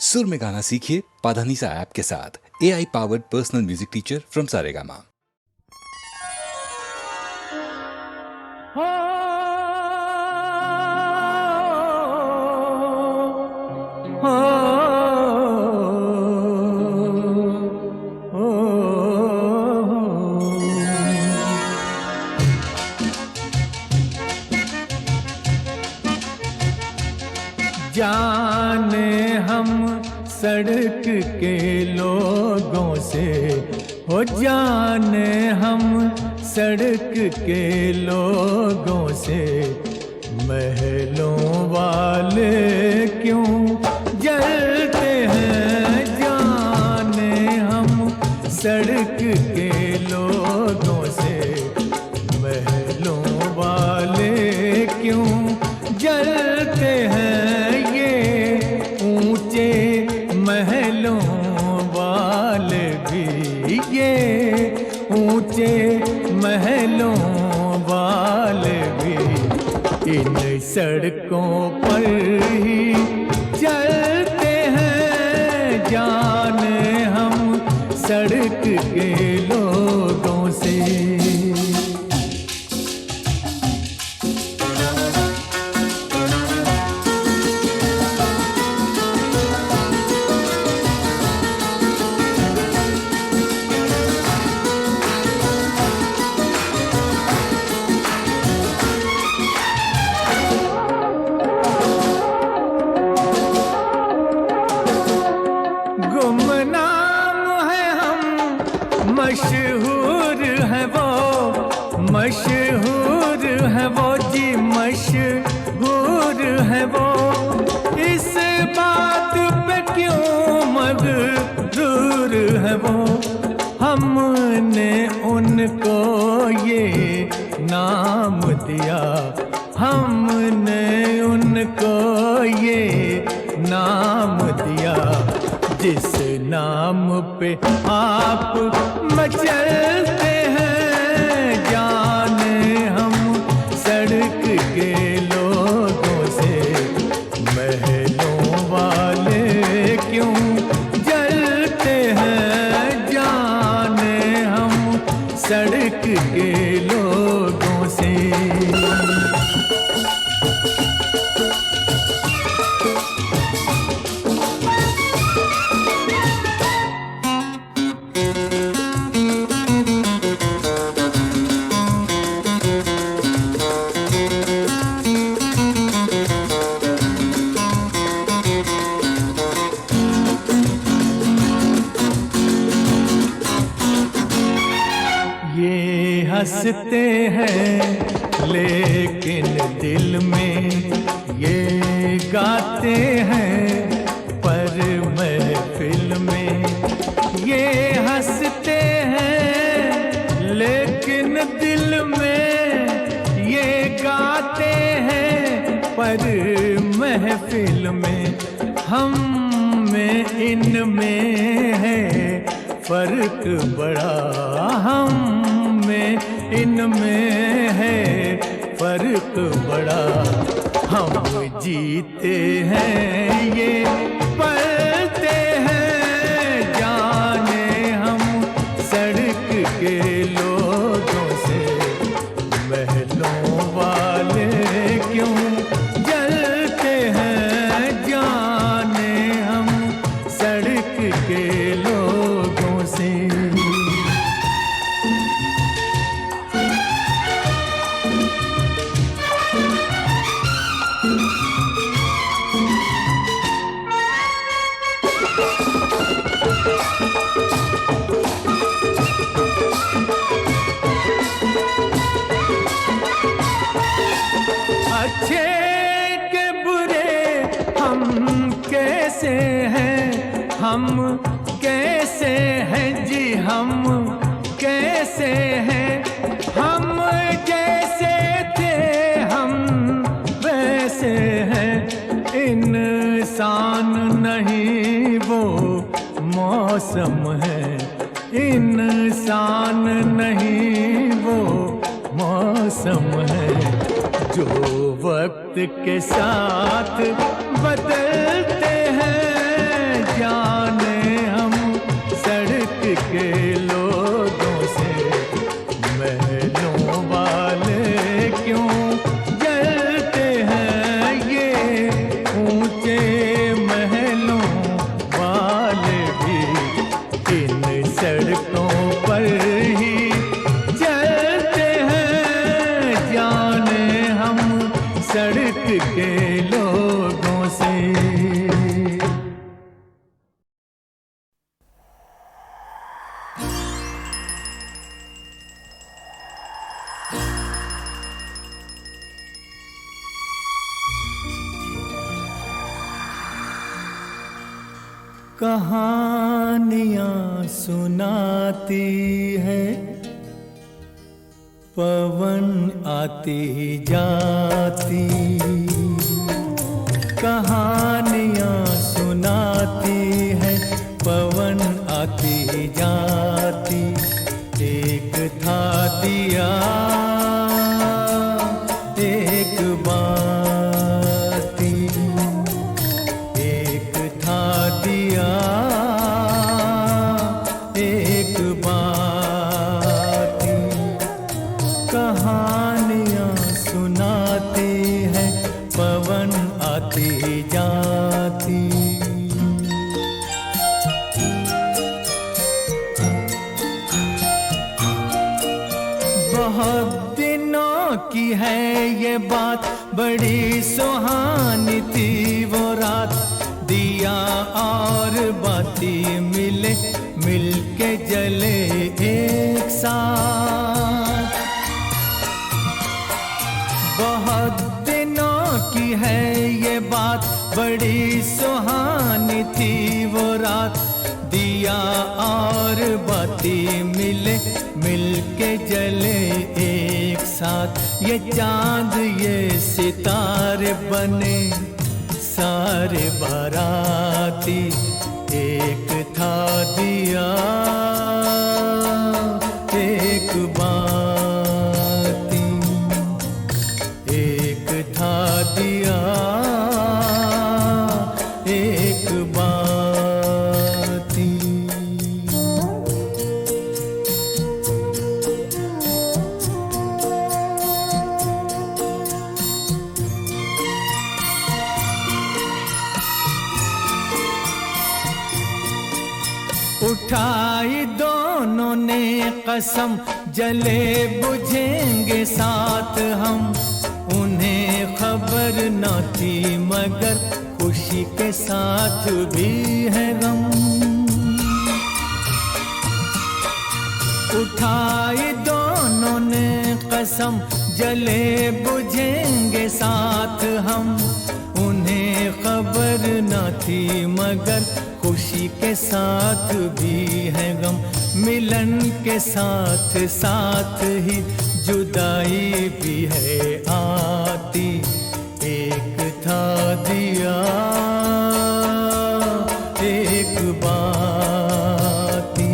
सुर में गाना सीखिए पाधानीसा ऐप के साथ। AI powered personal music teacher from Saregama. जाने हम सड़क के लोगों से, हो जाने हम सड़क के लोगों से, महलों वाले क्यों जलते हैं। जाने हम सड़क के लोगों से, महलों वाले क्यों जलते हैं। महलों वाले भी, ये ऊंचे महलों वाले भी इन सड़कों पर ही चलते हैं। जाने हम सड़क के लोगों से। मशहूर है वो, मशहूर है वो जी, मशहूर है वो। इस बात पे क्यों मगरूर है वो। हमने उनको ये नाम दिया, हमने उनको ये नाम दिया, जिस नाम पे आप मचलते हैं। जाने हम सड़क के लोगों से, महलों वाले क्यों जलते हैं। जाने हम सड़क के लोगों से। हंसते हैं लेकिन दिल में ये गाते हैं, पर महफिल में ये हंसते हैं लेकिन दिल में ये गाते हैं, पर महफिल में हम में इनमें है फर्क बड़ा। हम में इनमें है फर्क बड़ा। हम जीते हैं ये पलते हैं। जाने हम सड़क के लोगों से, महलों वाले क्यों जलते हैं। जाने हम सड़क के लोगों से। अच्छे के बुरे हम कैसे हैं, हम कैसे हैं जी, हम कैसे हैं। हम जैसे थे हम वैसे हैं। इंसान नहीं वो मौसम है, इंसान नहीं वो मौसम है, जो वक्त के साथ बदलते हैं। कहानियां सुनाती है, पवन आती जाती। कहानियां सुनाती है, पवन आती जाती। एक था दिया एक बाती, एक था दिया एक बाती। कहानियां सुनाती है, पवन आती जाती। बहुत दिनों की है ये बात, बड़ी सुहानी थी वो रात। दिया और बाती मिले, मिलके जले एक साथ। बहुत दिनों की है ये बात, बड़ी सुहानी थी वो रात। दिया और बाती मिले, मिलके जले एक साथ। ये चांद ये सितारे बने सारे बाराती। एक था दिया एक बाती, एक था दिया एक बाती। उठाई दोनों ने कसम, जले बुझेंगे साथ हम। उन्हें खबर न थी मगर खुशी के साथ भी है गम। उठाई दोनों ने कसम, जले बुझेंगे साथ हम। उन्हें खबर न थी मगर खुशी के साथ भी है गम। मिलन के साथ साथ ही जुदाई भी है आती। एक था दिया एक बाती।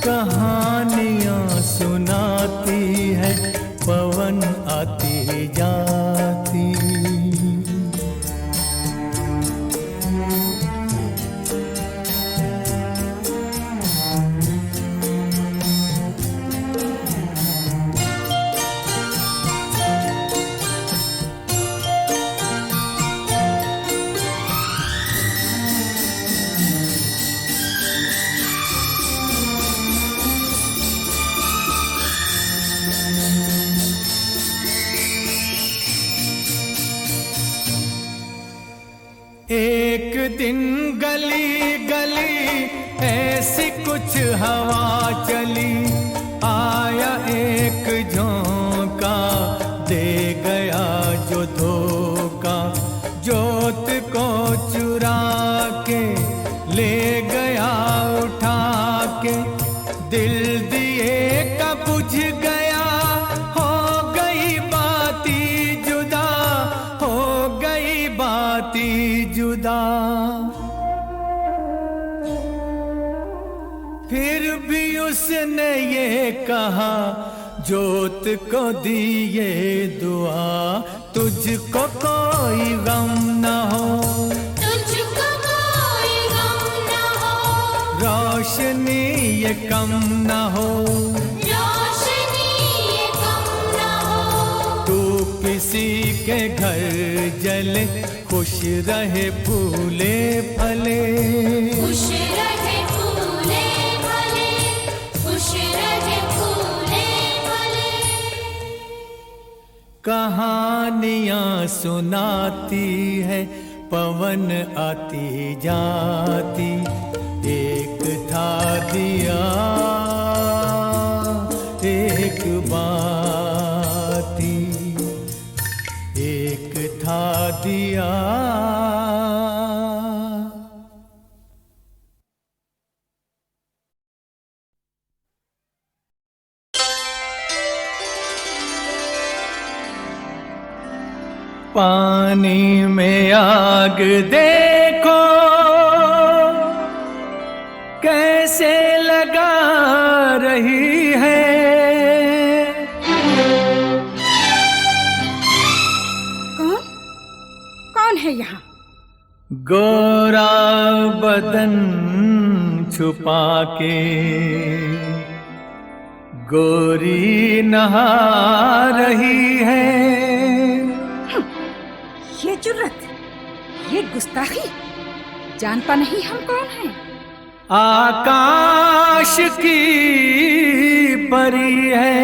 कहानियां सुनाती है, पवन आती जाती। एक दिन गली गली ऐसी कुछ हवा चली। आया एक झोंका, दे गया जो धोखा। जोत को चुरा के ले गया उठा के। दिल दिए का बुझ गया, हो गई बाती जुदा, हो गई बाती जुदा। फिर भी उसने ये कहा, जोत को दिए दुआ। तुझको कोई गम न हो, तुझको कोई गम न हो। रोशनी ये कम न हो, रोशनी ये कम न हो। तू किसी के घर जले, खुश रहे फूले फले। खुश रहे फूले फले, खुश रहे फूले फले। कहानियां सुनाती है, पवन आती जाती। एक था दिया एक बाती, एक था दिया पानी में आग देखो कैसे लगा रही है। कौन कौन है यहाँ? गोरा बदन छुपा के गोरी नहा रही है। ये जुर्रत, ये गुस्ताखी, जानता नहीं हम कौन हैं? आकाश की परी है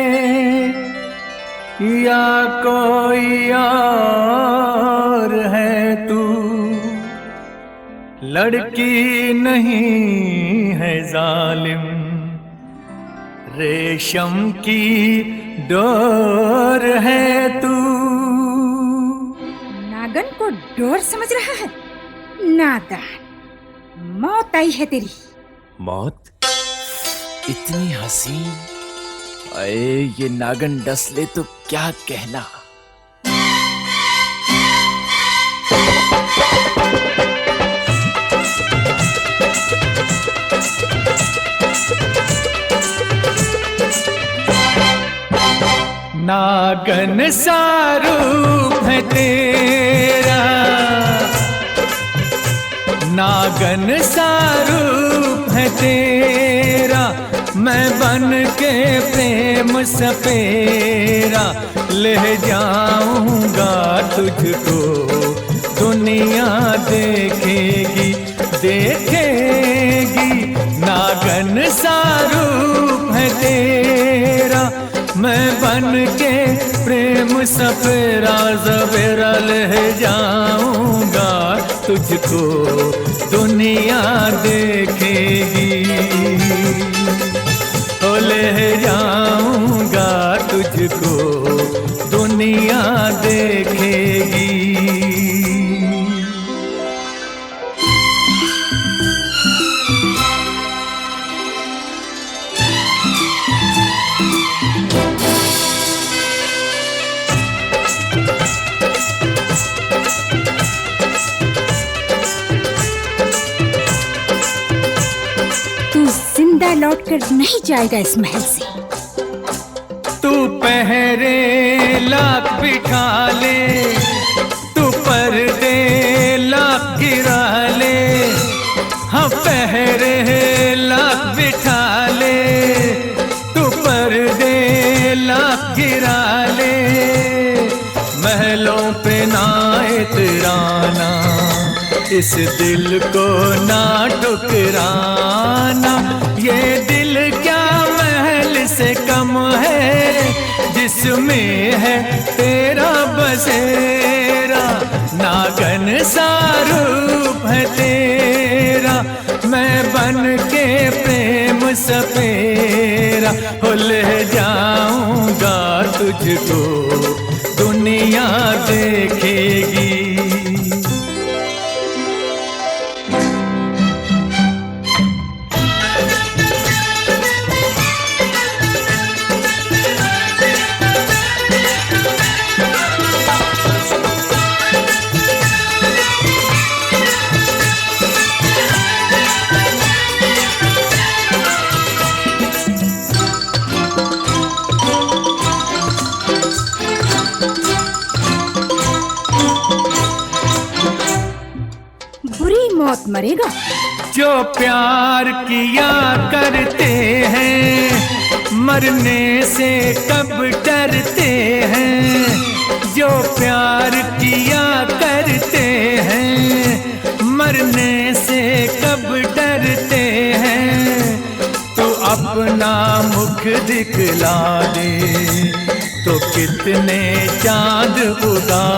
या कोई और है तू, लड़की नहीं है जालिम, रेशम की डोर है तू। नागन को डोर समझ रहा है? नादान, मौत आई है तेरी। मौत? इतनी हसीन? अरे ये नागन डस ले तो क्या कहना। नागन सा रूप है तेरा, नागन सा रूप है तेरा, मैं बन के प्रेम सपेरा ले जाऊंगा तुझको, दुनिया देखेगी देखेगी। नागन सा रूप है तेरा, मैं बन के प्रेम सपेरा सपेरा ले जाऊंगा तुझको, दुनिया देखेगी। ओ ले जाऊंगा तुझको, दुनिया देखेगी। लौट कर नहीं जाएगा इस महल से। तू पहरे लाख बिठा ले, तू पर्दे लाख गिरा ले, हाँ पहरे लाख बिठा ले, तू पर्दे लाख गिरा ले। महलों पे ना इतराना, इस दिल को ना ठुकराना, ये दिल क्या महल से कम है, जिसमें है तेरा बसेरा। नागन सा रूप है तेरा, मैं बन के प्रेम सपेरा ले जाऊंगा तुझको, दुनिया देखेगी। मौत मरेगा। जो प्यार किया करते हैं, मरने से कब डरते हैं। जो प्यार किया करते हैं, मरने से कब डरते हैं। तो अपना मुख दिखला दे, तो कितने चांद उगा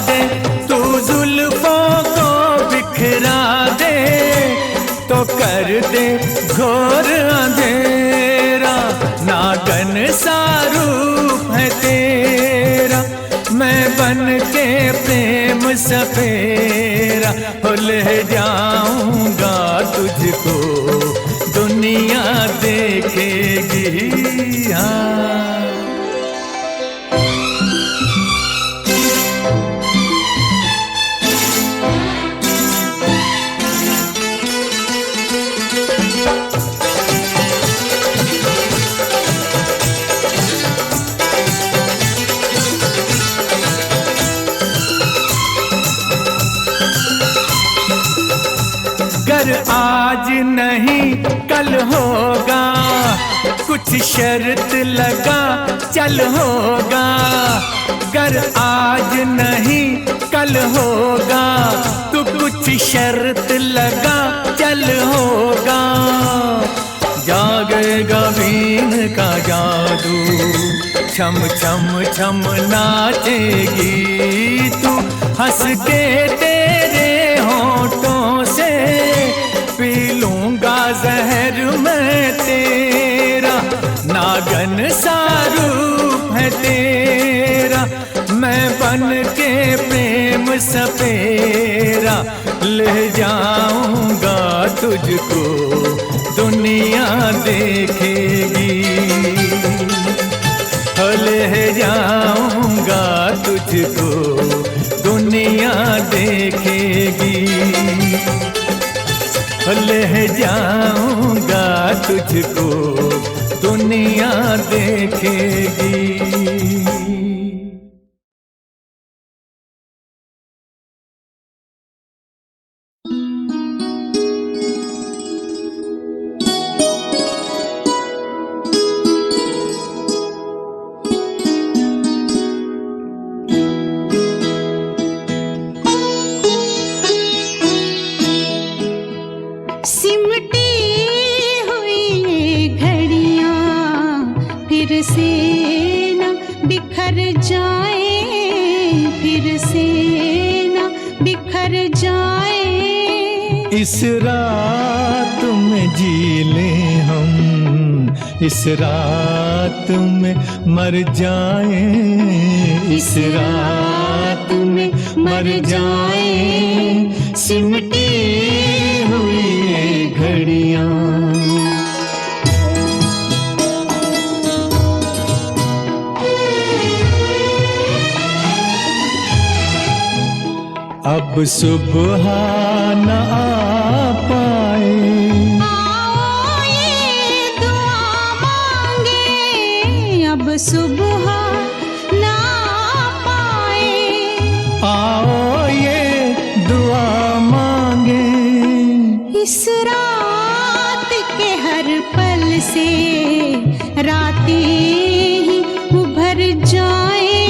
दे। तू जुल्फों को बिखरा दे, तो कर दे घोर अंधेरा। नागन सा रूप है तेरा, मैं बन के प्रेम सपेरा ले जाऊंगा तुझको, दुनिया देखेगी। हाँ गर आज नहीं कल होगा, कुछ शर्त लगा चल होगा। गर आज नहीं कल होगा, तो कुछ शर्त लगा चल होगा। जागेगा बीन का जादू, छम छम छम नाचेगी तू, हंस के तेरे होठों से पी लूंगा जहर मैं तेरा। नागन सा रूप है तेरा, मैं बन के प्रेम सपेरा, ले जाऊंगा तुझको दुनिया देखेगी। ले जाऊंगा तुझको दुनिया देखेगी। ले जाऊंगा तुझको दुनिया देखेगी। इस रात में जी लें हम, इस रात में मर जाएं, इस रात में मर जाएं। सिमटी हुई घड़ियां अब सुबह न आ पाए। आओ ये दुआ मांगे, अब सुबह ना पाए। आओ ये दुआ मांगे, इस रात के हर पल से रातें ही उभर जाए,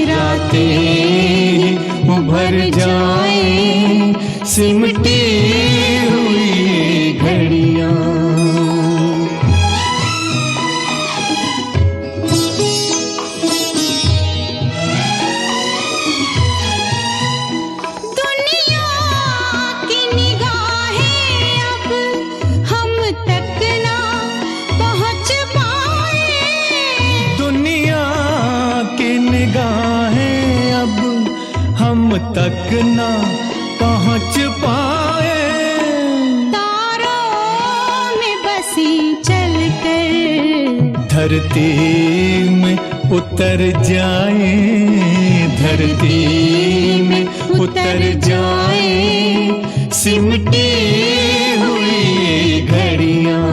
रातें उभर जाए। सिमटी हुई घड़ियां दुनिया की निगाहें अब हम तक ना पहुंच पाए। दुनिया की निगाहें अब हम तक ना पहुंच पाए। तारों में बसी चलकर धरती में उतर जाए, धरती में उतर जाए। सिमटी हुई घड़ियां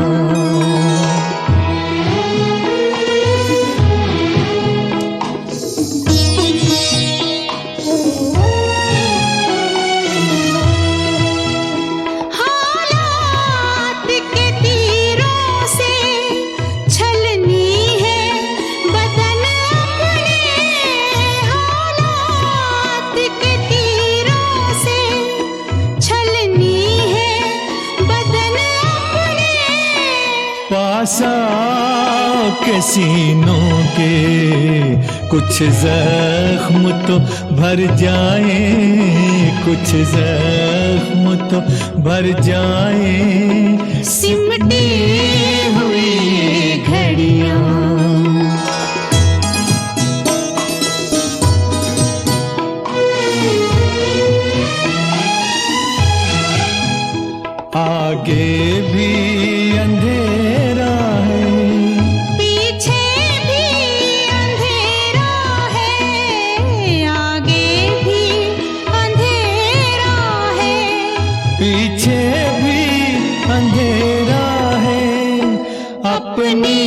पासा के सीनों के कुछ जख्म तो भर जाए, कुछ जख्म तो भर जाए। सिमटी हुई घड़ियां आगे भी अंधेरा है, पीछे भी अंधेरा है। आगे भी अंधेरा है, पीछे भी अंधेरा है। अपनी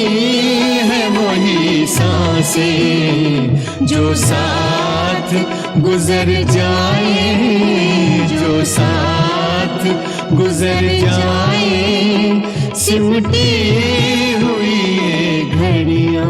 है वही सांसें जो साथ गुजर जाए, जो साथ साथ गुजर जाए सिमटी हुई ये घड़ियां।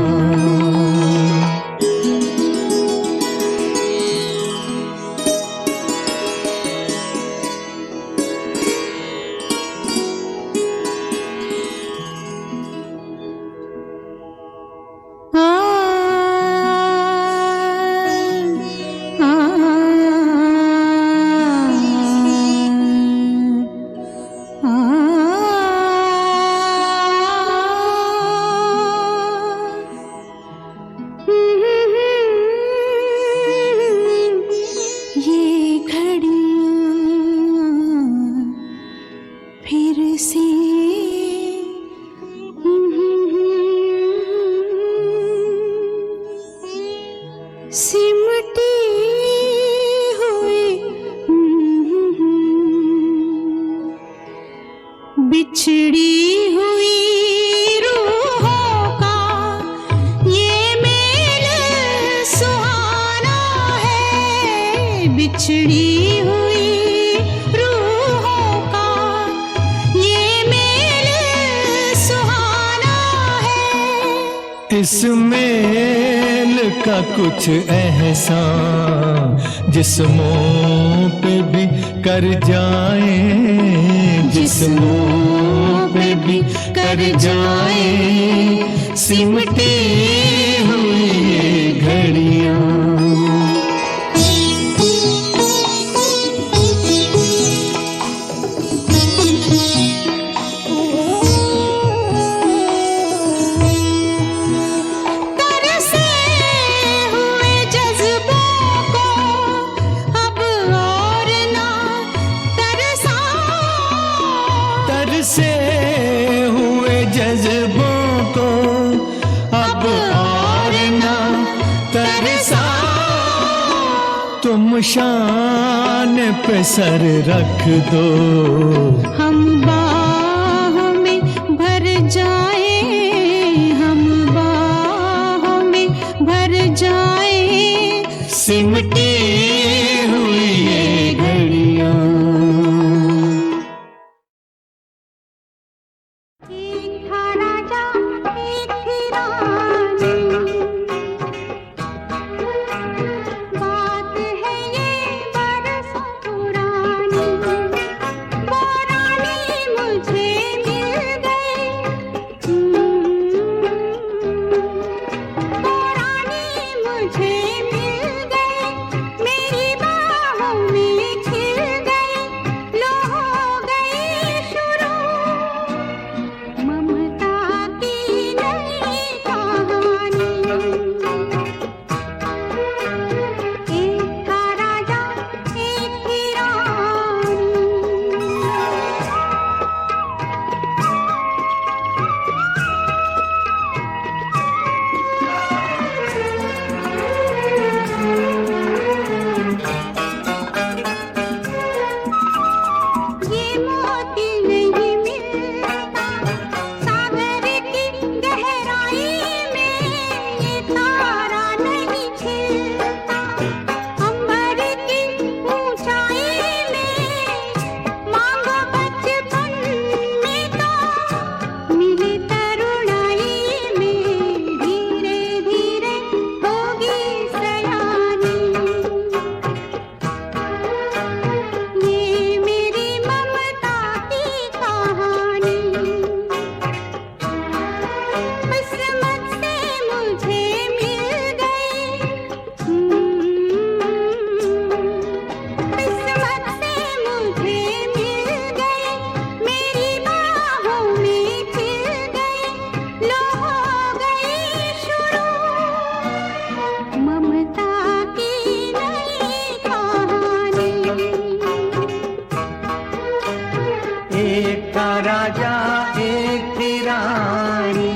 सिमटी हुई बिछड़ी हुई रूहों का ये मेल सुहाना है। बिछड़ी हुई रूहों का ये मेल सुहाना है। इस मेल का कुछ एहसान जिस्मों पे भी कर जाए, जिस्मों पे भी कर जाए सिमटी हुई ये घड़ियां। से हुए जज्बों को अब और ना तरसा। तुम शान पे सर रख दो, हम बाहों में भर जाए, हम बाहों में भर जाए सिमटी हुई ये घड़ियां। राजा एक थी रानी,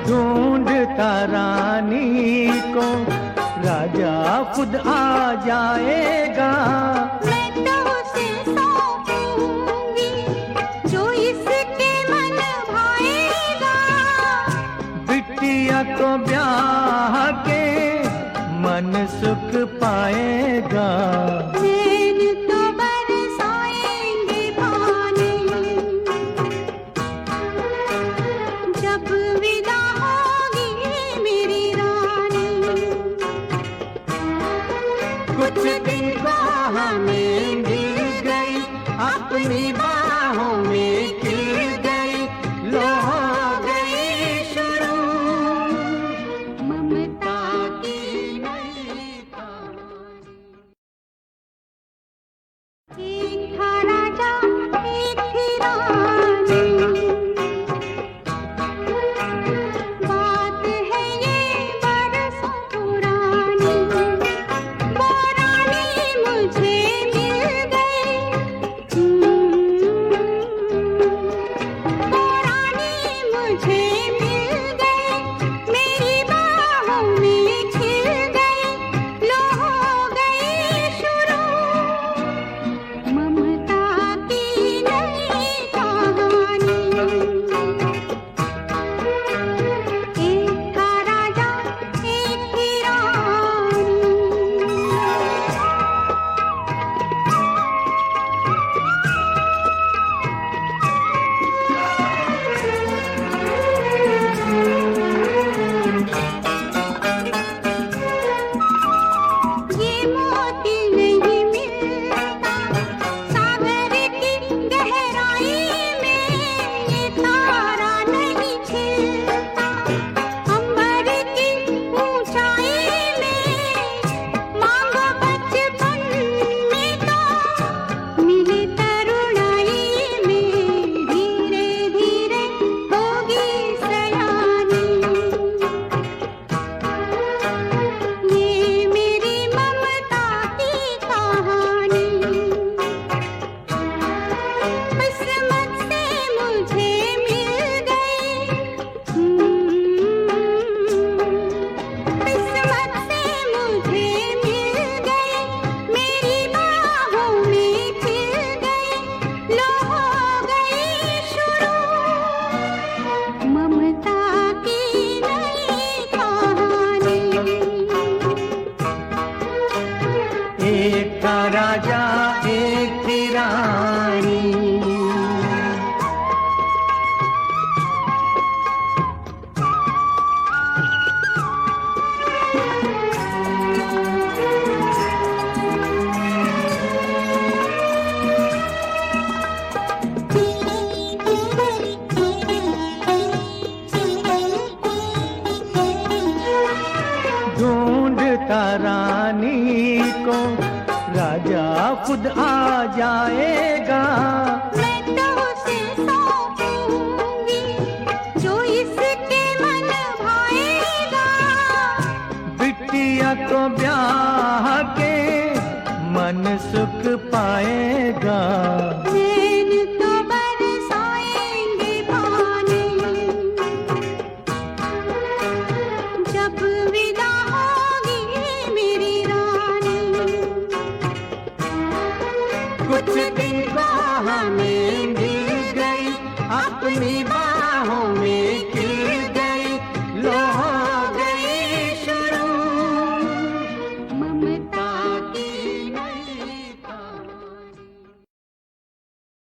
ढूंढता रानी को राजा खुद आ जाएगा। मैं तो उसे सौंपूंगी जो इसके मन भाएगा। बिटिया को ब्याह के मन सुख पाएगा। नैन तो बरसाएंगे पानी जब विदा होगी मेरी रानी। कुछ दिन को हमें मिल गई अपनी बाहों में खिल गई, लो हो गई शुरू ममता की नई कहानी। एक था राजा एक थी रानी, बात है ये बरसों पुरानी। वो रानी मुझे मिल गई, वो रानी मुझे मिल गई, मेरी बाहों में खिल गई, लो हो गई शुरू ममता की नई कहानी। एक था राजा एक थी रानी। ये मोती नहीं मिलता सागर की गहराई में, ये तारा नहीं खिलता अंबर की ऊंचाई में। मांगो बचपन में तो मिले तरुणाई में, धीरे धीरे होगी सयानी। ये मेरी ममता की कहानी, किस्मत से मुझे मिल गई, किस्मत से मुझे मिल गई, मेरी बाहों में खिल गई, लो हो गई शुरू ममता की नई कहानी। एक था राजा एक थी रानी। ढूंढता रानी को राजा खुद आ जाएगा। मैं तो उसे सौंपूंगी जो इसके मन भाएगा। बिटिया को ब्याह के मन सुख पाएगा। नैन तो बरसाएंगे पानी जब विदा होगी मेरी रानी। कुछ दिन को हमें मिल गई अपनी बाहों में